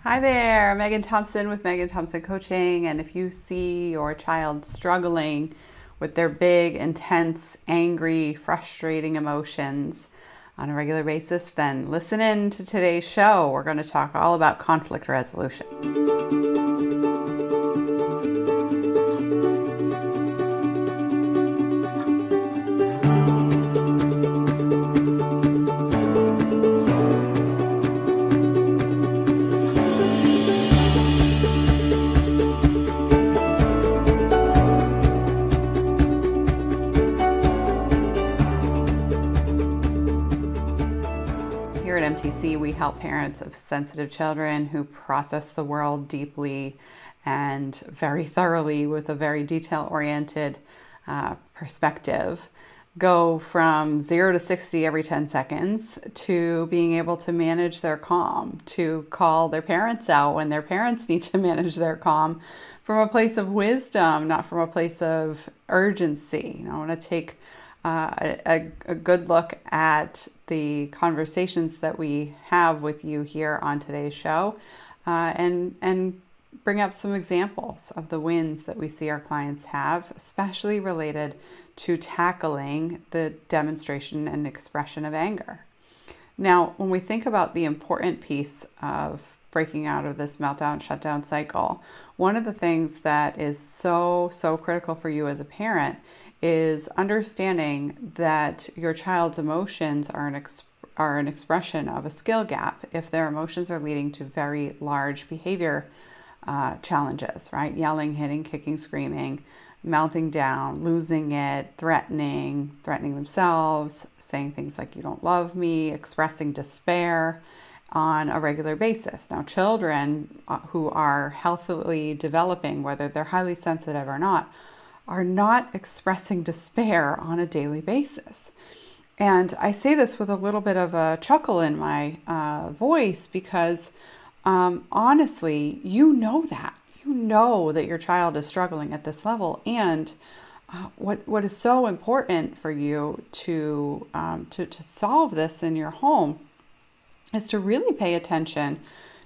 Hi there, Megan Thompson with Megan Thompson Coaching. And if you see your child struggling with their big, intense, angry, frustrating emotions on a regular basis, then listen in to today's show. We're going to talk all about conflict resolution. Here at MTC, we help parents of sensitive children who process the world deeply and very thoroughly with a very detail-oriented perspective go from 0 to 60 every 10 seconds to being able to manage their calm, to call their parents out when their parents need to manage their calm from a place of wisdom, not from a place of urgency. I want to take a good look at the conversations that we have with you here on today's show, and bring up some examples of the wins that we see our clients have, especially related to tackling the demonstration and expression of anger. Now, when we think about the important piece of breaking out of this meltdown shutdown cycle, one of the things that is so critical for you as a parent is understanding that your child's emotions are an expression of a skill gap if their emotions are leading to very large behavior challenges, right? Yelling, hitting, kicking, screaming, melting down, losing it, threatening themselves, saying things like "you don't love me," expressing despair on a regular basis. Now, children who are healthily developing, whether they're highly sensitive or not, are not expressing despair on a daily basis. And I say this with a little bit of a chuckle in my voice because honestly, you know that your child is struggling at this level. And what is so important for you to solve this in your home is to really pay attention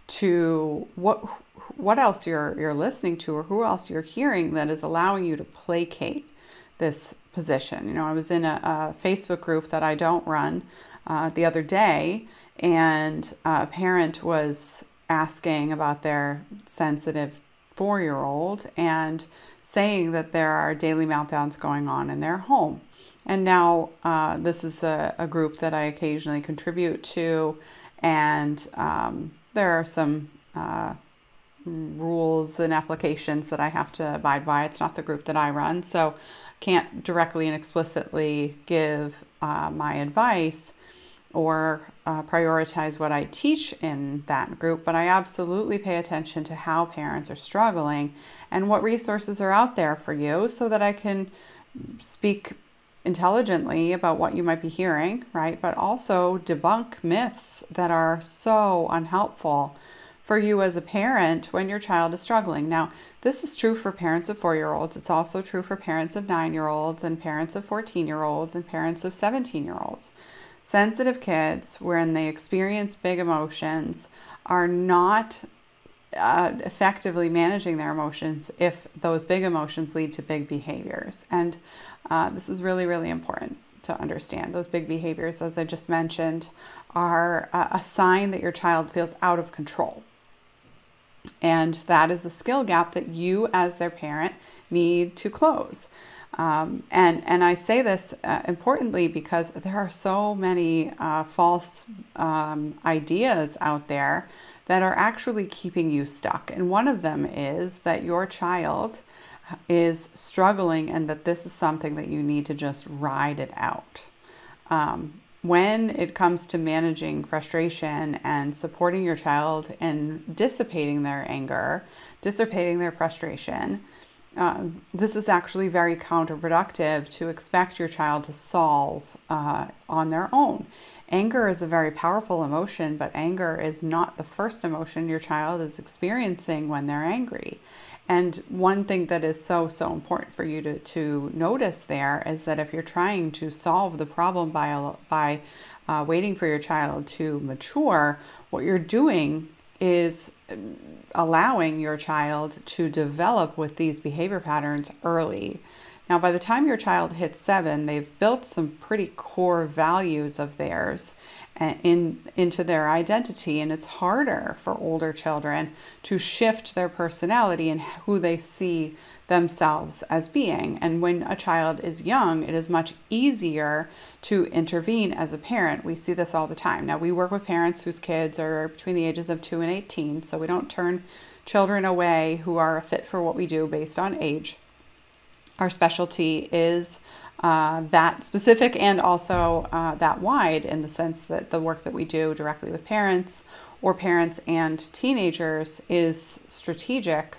to what else you're listening to, or who else you're hearing that is allowing you to placate this position. I was in a Facebook group that I don't run the other day, and a parent was asking about their sensitive 4-year-old and saying that there are daily meltdowns going on in their home. And now this is a group that I occasionally contribute to, and there are some rules and applications that I have to abide by. It's not the group that I run, so can't directly and explicitly give my advice or prioritize what I teach in that group, but I absolutely pay attention to how parents are struggling and what resources are out there for you so that I can speak intelligently about what you might be hearing, right? But also debunk myths that are so unhelpful for you as a parent when your child is struggling. Now, this is true for parents of 4-year-olds. It's also true for parents of 9-year-olds and parents of 14-year-olds and parents of 17-year-olds. Sensitive kids, when they experience big emotions, are not effectively managing their emotions if those big emotions lead to big behaviors. And this is really important to understand. Those big behaviors, as I just mentioned, are a sign that your child feels out of control. And that is a skill gap that you as their parent need to close. And I say this importantly because there are so many false ideas out there that are actually keeping you stuck. And one of them is that your child is struggling and that this is something that you need to just ride it out. When it comes to managing frustration and supporting your child and dissipating their anger, dissipating their frustration, this is actually very counterproductive to expect your child to solve on their own. Anger is a very powerful emotion, but anger is not the first emotion your child is experiencing when they're angry. And one thing that is so important for you to notice there is that if you're trying to solve the problem by waiting for your child to mature, what you're doing is allowing your child to develop with these behavior patterns early. Now, by the time your child hits 7, they've built some pretty core values of theirs into their identity, and it's harder for older children to shift their personality and who they see themselves as being. And when a child is young, it is much easier to intervene as a parent. We see this all the time. Now, we work with parents whose kids are between the ages of 2 and 18, so we don't turn children away who are fit for what we do based on age. Our specialty is that specific and also that wide, in the sense that the work that we do directly with parents or parents and teenagers is strategic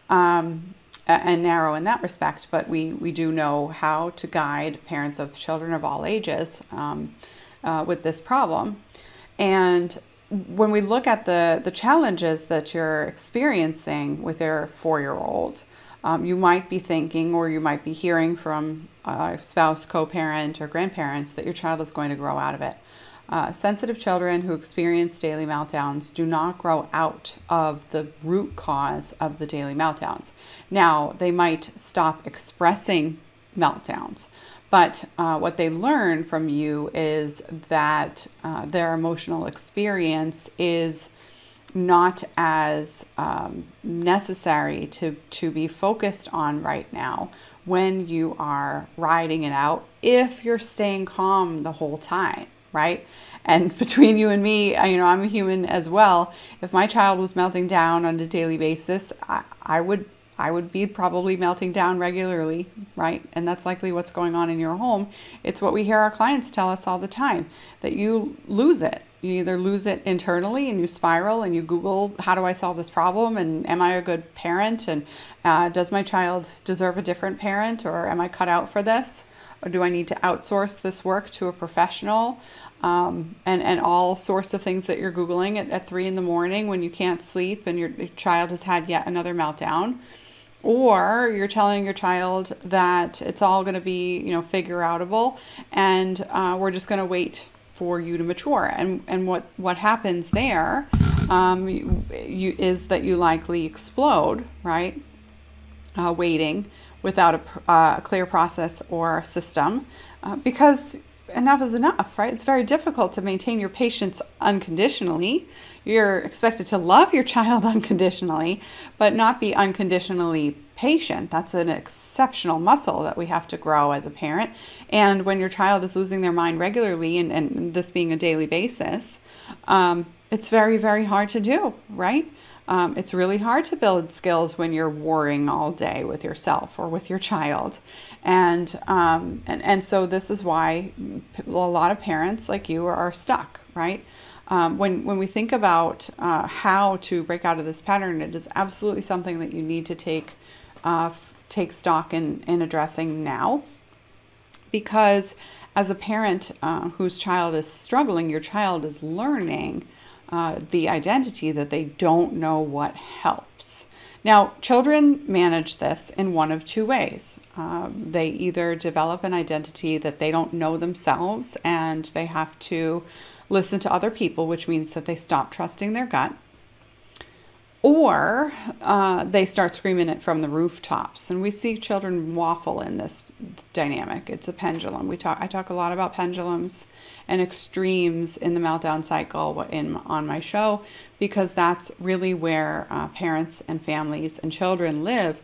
and narrow in that respect, but we do know how to guide parents of children of all ages with this problem. And when we look at the challenges that you're experiencing with your 4-year-old, you might be thinking, or you might be hearing from a spouse, co-parent, or grandparents that your child is going to grow out of it. Sensitive children who experience daily meltdowns do not grow out of the root cause of the daily meltdowns. Now, they might stop expressing meltdowns, but what they learn from you is that their emotional experience is not as necessary to be focused on right now when you are riding it out, if you're staying calm the whole time, right? And between you and me, I'm a human as well. If my child was melting down on a daily basis, I would be probably melting down regularly, right? And that's likely what's going on in your home. It's what we hear our clients tell us all the time, that you lose it. You either lose it internally and you spiral and you Google, how do I solve this problem? And am I a good parent? And does my child deserve a different parent? Or am I cut out for this? Or do I need to outsource this work to a professional? And all sorts of things that you're Googling at 3 a.m. when you can't sleep and your child has had yet another meltdown. Or you're telling your child that it's all going to be, figure outable, and we're just going to wait for you to mature. And what happens there is that you likely explode, right? Waiting without a clear process or system, because enough is enough, right? It's very difficult to maintain your patience unconditionally. You're expected to love your child unconditionally, but not be unconditionally patient. That's an exceptional muscle that we have to grow as a parent. And when your child is losing their mind regularly, and this being a daily basis, it's very, very hard to do, right? It's really hard to build skills when you're warring all day with yourself or with your child. And so this is why a lot of parents like you are stuck, right? When we think about how to break out of this pattern, it is absolutely something that you need to take stock in addressing now. Because as a parent whose child is struggling, your child is learning the identity that they don't know what helps. Now, children manage this in one of two ways. They either develop an identity that they don't know themselves and they have to listen to other people, which means that they stop trusting their gut, or they start screaming it from the rooftops. And we see children waffle in this dynamic. It's a pendulum. I talk a lot about pendulums and extremes in the meltdown cycle on my show, because that's really where parents and families and children live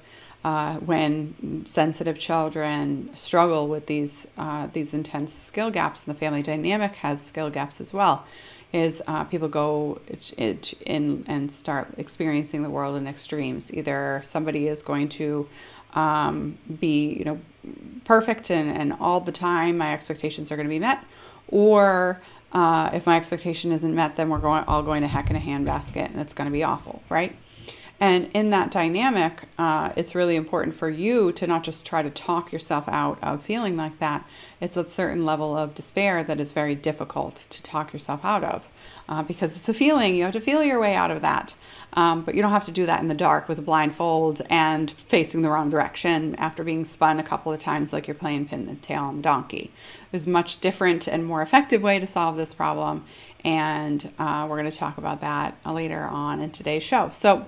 when sensitive children struggle with these intense skill gaps, and the family dynamic has skill gaps as well. Is people go in and start experiencing the world in extremes. Either somebody is going to be perfect and all the time my expectations are going to be met, or if my expectation isn't met, then we're all going to heck in a handbasket and it's going to be awful, right? And in that dynamic, it's really important for you to not just try to talk yourself out of feeling like that. It's a certain level of despair that is very difficult to talk yourself out of, because it's a feeling. You have to feel your way out of that. But you don't have to do that in the dark with a blindfold and facing the wrong direction after being spun a couple of times like you're playing pin the tail on the donkey. There's a much different and more effective way to solve this problem, and we're going to talk about that later on in today's show. So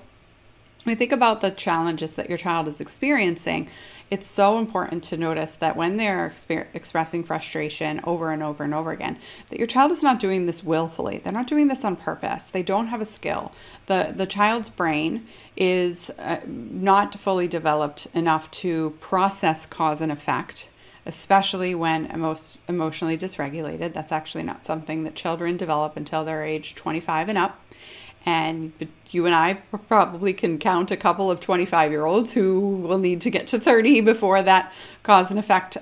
when you think about the challenges that your child is experiencing, it's so important to notice that when they're expressing frustration over and over and over again, that your child is not doing this willfully. They're not doing this on purpose. They don't have a skill. The child's brain is not fully developed enough to process cause and effect, especially when emotionally dysregulated. That's actually not something that children develop until they're age 25 and up. And you and I probably can count a couple of 25-year-olds who will need to get to 30 before that cause and effect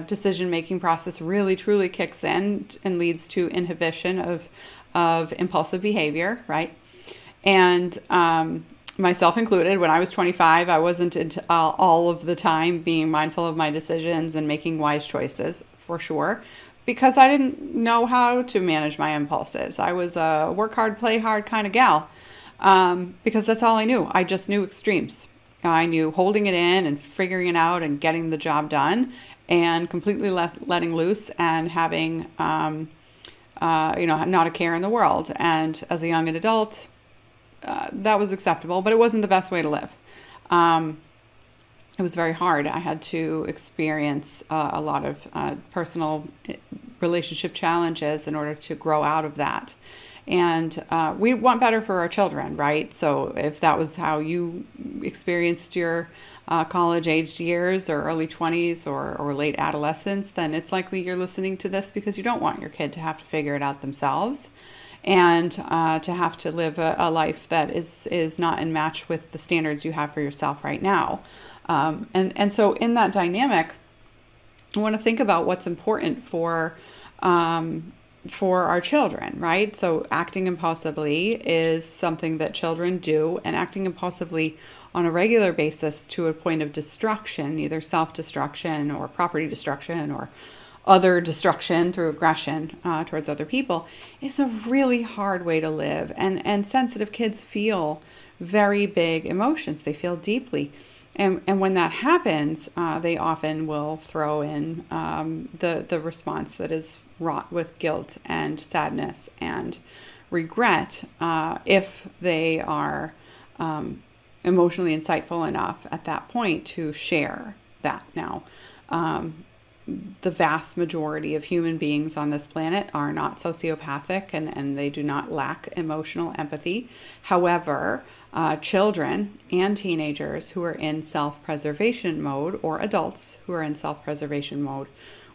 decision-making process really truly kicks in and leads to inhibition of impulsive behavior, right? And myself included, when I was 25, I wasn't into all of the time being mindful of my decisions and making wise choices, for sure, because I didn't know how to manage my impulses. I was a work hard, play hard kind of gal, because that's all I knew. I just knew extremes. I knew holding it in and figuring it out and getting the job done, and completely letting loose and having, not a care in the world. And as a young adult, that was acceptable, but it wasn't the best way to live. It was very hard. I had to experience a lot of personal relationship challenges in order to grow out of that. And we want better for our children, right? So if that was how you experienced your college-aged years or early 20s or late adolescence, then it's likely you're listening to this because you don't want your kid to have to figure it out themselves, and to have to live a life that is not in match with the standards you have for yourself right now. And so in that dynamic, I want to think about what's important for our children, right? So acting impulsively is something that children do, and acting impulsively on a regular basis to a point of destruction, either self-destruction or property destruction or other destruction through aggression towards other people, is a really hard way to live. And sensitive kids feel very big emotions. They feel deeply. And when that happens, they often will throw in the response that is wrought with guilt and sadness and regret, if they are emotionally insightful enough at that point to share that. Now, the vast majority of human beings on this planet are not sociopathic, and they do not lack emotional empathy. However, children and teenagers who are in self-preservation mode, or adults who are in self-preservation mode,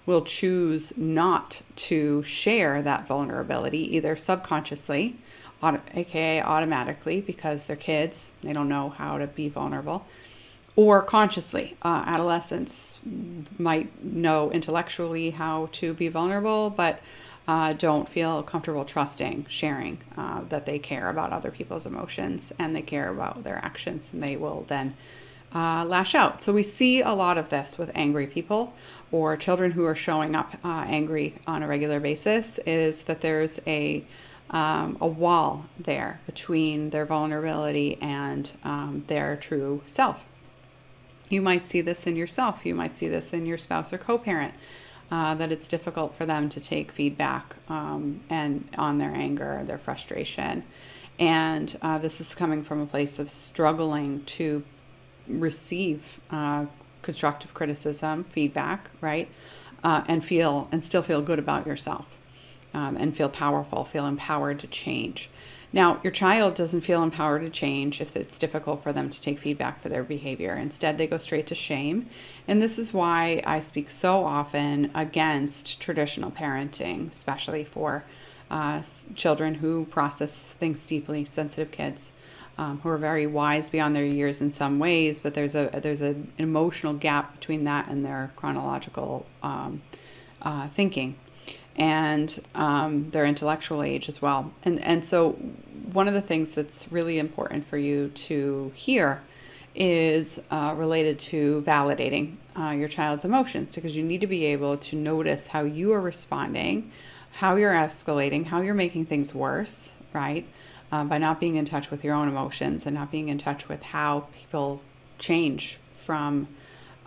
will choose not to share that vulnerability, either subconsciously, aka automatically, because they're kids, they don't know how to be vulnerable, or consciously. Adolescents might know intellectually how to be vulnerable, but don't feel comfortable trusting, sharing that they care about other people's emotions and they care about their actions, and they will then lash out. So we see a lot of this with angry people or children who are showing up angry on a regular basis, is that there's a wall there between their vulnerability and their true self. You might see this in yourself. You might see this in your spouse or co-parent, that it's difficult for them to take feedback and on their anger, their frustration. And this is coming from a place of struggling to receive constructive criticism, feedback, right? And still feel good about yourself, and feel powerful, feel empowered to change. Now, your child doesn't feel empowered to change if it's difficult for them to take feedback for their behavior. Instead, they go straight to shame. And this is why I speak so often against traditional parenting, especially for children who process things deeply, sensitive kids, who are very wise beyond their years in some ways, but there's an emotional gap between that and their chronological thinking. and their intellectual age as well. And so one of the things that's really important for you to hear is related to validating your child's emotions, because you need to be able to notice how you are responding, how you're escalating, how you're making things worse, right? By not being in touch with your own emotions and not being in touch with how people change from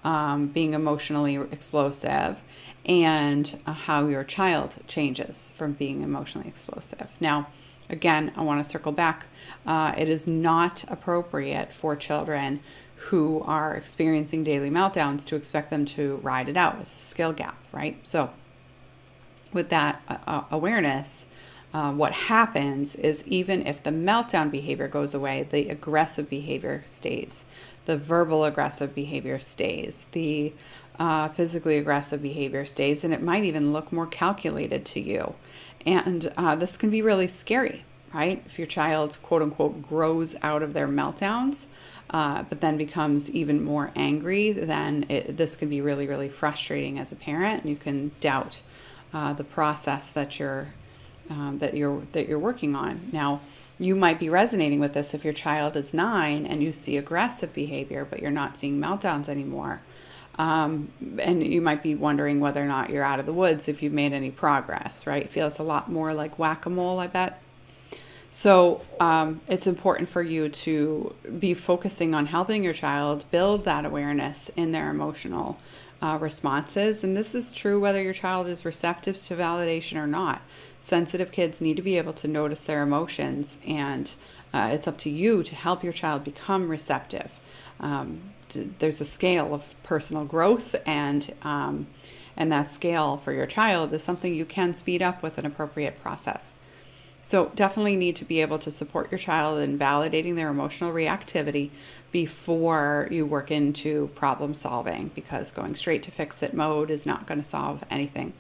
being emotionally explosive, and how your child changes from being emotionally explosive. Now, again, I want to circle back. It is not appropriate for children who are experiencing daily meltdowns to expect them to ride it out. It's a skill gap, right? So with that awareness, what happens is, even if the meltdown behavior goes away, the aggressive behavior stays. The verbal aggressive behavior stays. The physically aggressive behavior stays, and it might even look more calculated to you. And this can be really scary, right? If your child, quote unquote, grows out of their meltdowns, but then becomes even more angry, then this can be really, really frustrating as a parent, and you can doubt the process that you're working on. Now, you might be resonating with this if your child is 9 and you see aggressive behavior, but you're not seeing meltdowns anymore. And you might be wondering whether or not you're out of the woods, if you've made any progress, right? It feels a lot more like whack-a-mole, I bet. So it's important for you to be focusing on helping your child build that awareness in their emotional responses. And this is true whether your child is receptive to validation or not. Sensitive kids need to be able to notice their emotions, and it's up to you to help your child become receptive. There's a scale of personal growth, and that scale for your child is something you can speed up with an appropriate process. So definitely need to be able to support your child in validating their emotional reactivity before you work into problem solving, because going straight to fix-it mode is not going to solve anything.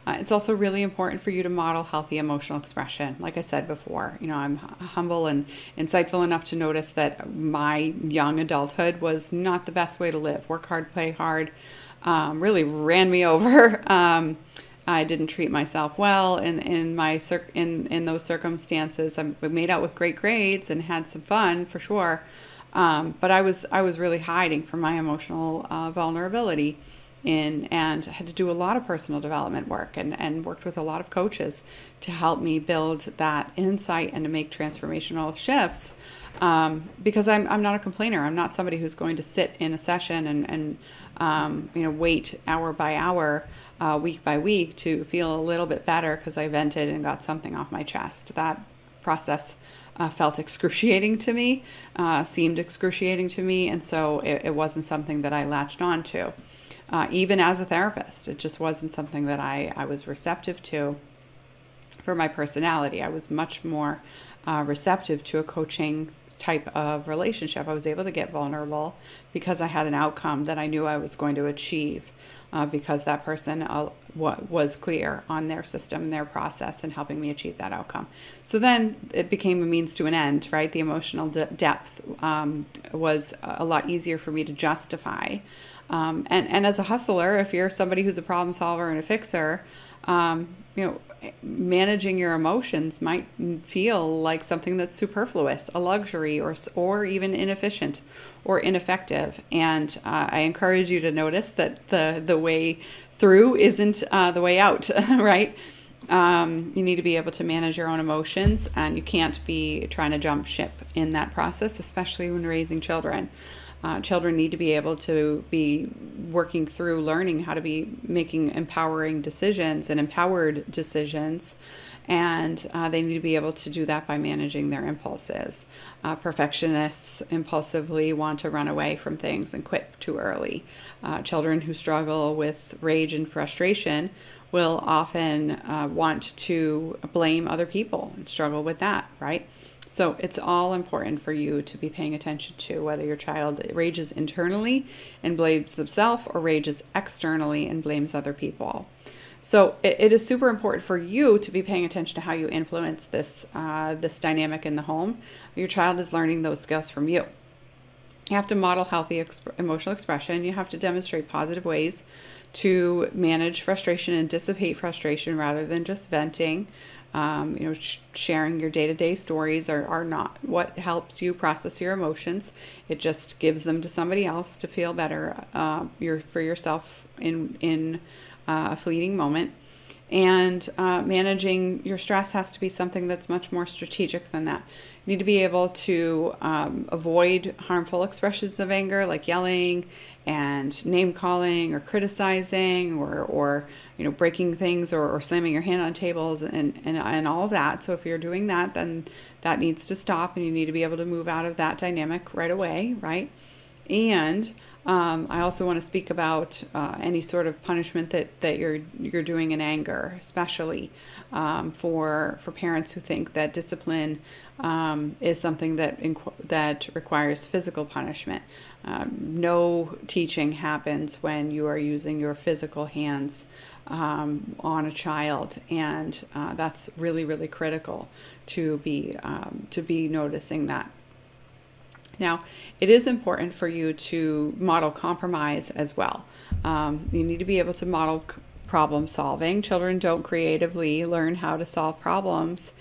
It's also really important for you to model healthy emotional expression. Like I said before, I'm humble and insightful enough to notice that my young adulthood was not the best way to live. Work hard, play hard, really ran me over. I didn't treat myself well in those circumstances. I made out with great grades and had some fun for sure, but I was really hiding from my emotional vulnerability. And had to do a lot of personal development work, and worked with a lot of coaches to help me build that insight and to make transformational shifts, because I'm not a complainer. I'm not somebody who's going to sit in a session and wait hour by hour, week by week to feel a little bit better because I vented and got something off my chest. That process felt excruciating to me, seemed excruciating to me, and so it wasn't something that I latched on to. Even as a therapist, it just wasn't something that I was receptive to for my personality. I was much more receptive to a coaching type of relationship. I was able to get vulnerable because I had an outcome that I knew I was going to achieve, because that person was clear on their system, their process, and helping me achieve that outcome. So then it became a means to an end, right? The emotional depth was a lot easier for me to justify. And as a hustler, if you're somebody who's a problem solver and a fixer, managing your emotions might feel like something that's superfluous, a luxury, or even inefficient or ineffective. And I encourage you to notice that the way through isn't the way out, right? You need to be able to manage your own emotions, and you can't be trying to jump ship in that process, especially when raising children. Children need to be able to be working through learning how to be making empowering decisions and empowered decisions, and they need to be able to do that by managing their impulses. Perfectionists impulsively want to run away from things and quit too early. Children who struggle with rage and frustration will often want to blame other people and struggle with that, right? So it's all important for you to be paying attention to whether your child rages internally and blames themselves, or rages externally and blames other people. So it is super important for you to be paying attention to how you influence this dynamic in the home. Your child is learning those skills from you. You have to model healthy emotional expression. You have to demonstrate positive ways to manage frustration and dissipate frustration rather than just venting. Sharing your day-to-day stories are not what helps you process your emotions. It just gives them to somebody else to feel better for yourself in a fleeting moment. And managing your stress has to be something that's much more strategic than that. You need to be able to avoid harmful expressions of anger, like yelling and name calling or criticizing or breaking things or slamming your hand on tables and all of that. So if you're doing that, then that needs to stop, and you need to be able to move out of that dynamic right away, right? And I also want to speak about any sort of punishment that you're doing in anger, especially for parents who think that discipline is something that requires physical punishment. No teaching happens when you are using your physical hands on a child, and that's really, really critical to be noticing that. Now, it is important for you to model compromise as well. You need to be able to model problem solving. Children don't creatively learn how to solve problems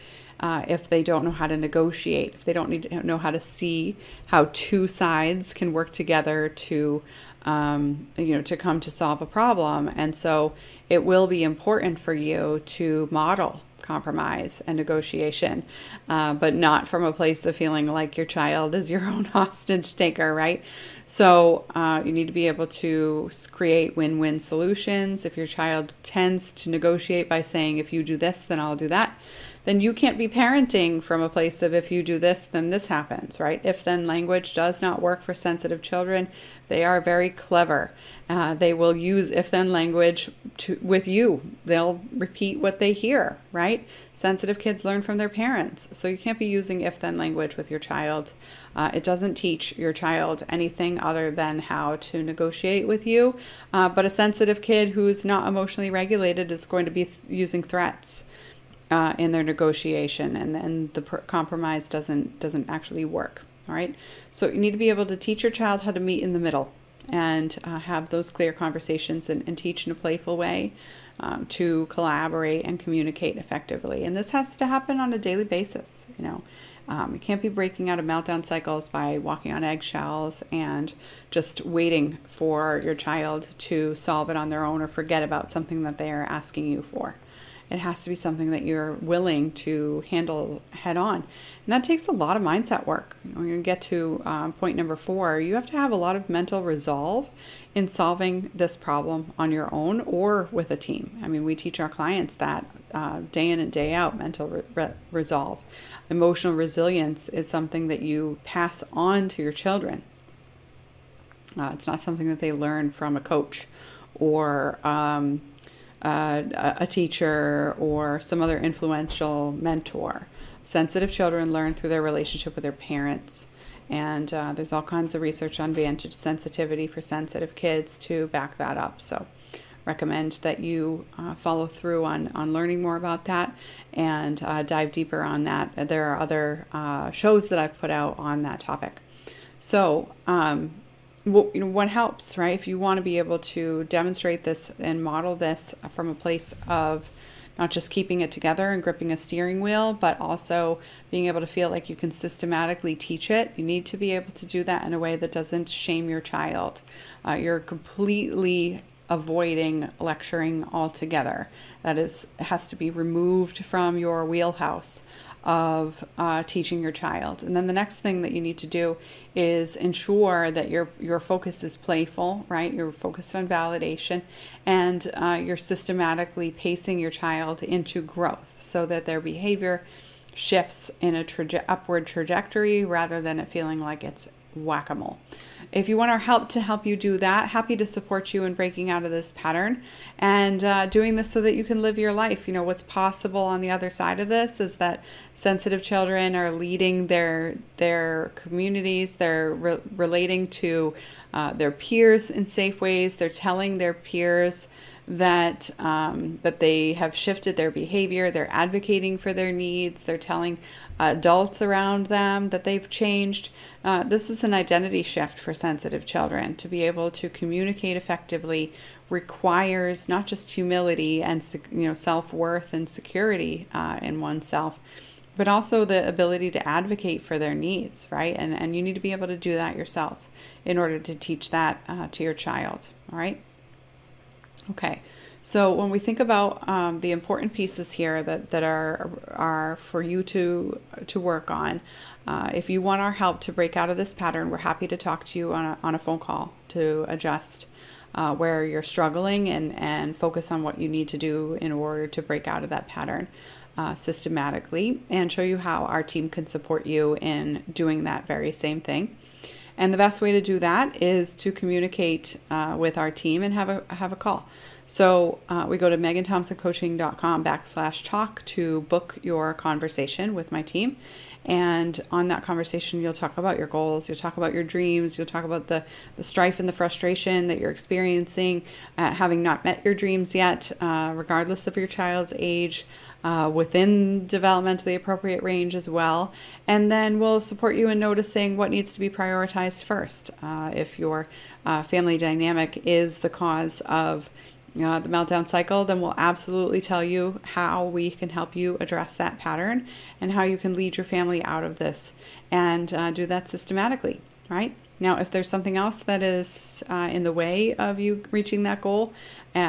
if they don't know how to negotiate, if they don't know how to see how two sides can work together to come to solve a problem. And so it will be important for you to model compromise and negotiation, but not from a place of feeling like your child is your own hostage taker, right? So you need to be able to create win-win solutions. If your child tends to negotiate by saying, if you do this, then I'll do that, then you can't be parenting from a place of, if you do this, then this happens, right? If-then language does not work for sensitive children. They are very clever. They will use if-then language with you. They'll repeat what they hear, right? Sensitive kids learn from their parents. So you can't be using if-then language with your child. It doesn't teach your child anything other than how to negotiate with you. But a sensitive kid who's not emotionally regulated is going to be using threats in their negotiation, and the compromise doesn't actually work. All right. So you need to be able to teach your child how to meet in the middle and have those clear conversations and teach in a playful way to collaborate and communicate effectively. And this has to happen on a daily basis. You can't be breaking out of meltdown cycles by walking on eggshells and just waiting for your child to solve it on their own or forget about something that they are asking you for. It has to be something that you're willing to handle head on. And that takes a lot of mindset work. When you get to point number 4, you have to have a lot of mental resolve in solving this problem on your own or with a team. I mean, we teach our clients that day in and day out, mental resolve. Emotional resilience is something that you pass on to your children. It's not something that they learn from a coach or a teacher or some other influential mentor. Sensitive children learn through their relationship with their parents. And there's all kinds of research on vantage sensitivity for sensitive kids to back that up. So recommend that you follow through on learning more about that and dive deeper on that. There are other shows that I've put out on that topic. So what helps, right? If you want to be able to demonstrate this and model this from a place of not just keeping it together and gripping a steering wheel, but also being able to feel like you can systematically teach it, you need to be able to do that in a way that doesn't shame your child. You're completely avoiding lecturing altogether. That has to be removed from your wheelhouse of teaching your child. And then the next thing that you need to do is ensure that your focus is playful, right? You're focused on validation, and you're systematically pacing your child into growth so that their behavior shifts in a upward trajectory rather than it feeling like it's whack-a-mole. If you want our help to help you do that, happy to support you in breaking out of this pattern and doing this so that you can live your life. What's possible on the other side of this is that sensitive children are leading their communities. They're relating to their peers in safe ways. They're telling their peers that they have shifted their behavior, they're advocating for their needs, they're telling adults around them that they've changed. This is an identity shift for sensitive children. To be able to communicate effectively requires not just humility and self-worth and security in oneself, but also the ability to advocate for their needs, right? And you need to be able to do that yourself in order to teach that to your child, all right? Okay, so when we think about the important pieces here that are for you to work on, if you want our help to break out of this pattern, we're happy to talk to you on a phone call to adjust where you're struggling and focus on what you need to do in order to break out of that pattern systematically, and show you how our team can support you in doing that very same thing. And the best way to do that is to communicate with our team and have a call. So we go to meganthompsoncoaching.com/talk to book your conversation with my team. And on that conversation, you'll talk about your goals, you'll talk about your dreams, you'll talk about the strife and the frustration that you're experiencing, having not met your dreams yet, regardless of your child's age, within developmentally appropriate range as well. And then we'll support you in noticing what needs to be prioritized first. If your family dynamic is the cause of the meltdown cycle, then we'll absolutely tell you how we can help you address that pattern and how you can lead your family out of this and do that systematically, right? Now, if there's something else that is in the way of you reaching that goal,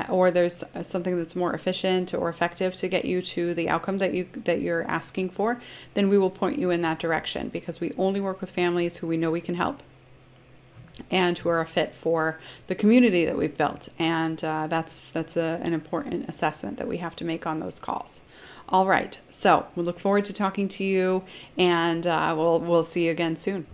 or there's something that's more efficient or effective to get you to the outcome that you're asking for, then we will point you in that direction, because we only work with families who we know we can help and who are a fit for the community that we've built. And that's an important assessment that we have to make on those calls. All right, so we look forward to talking to you, and we'll see you again soon.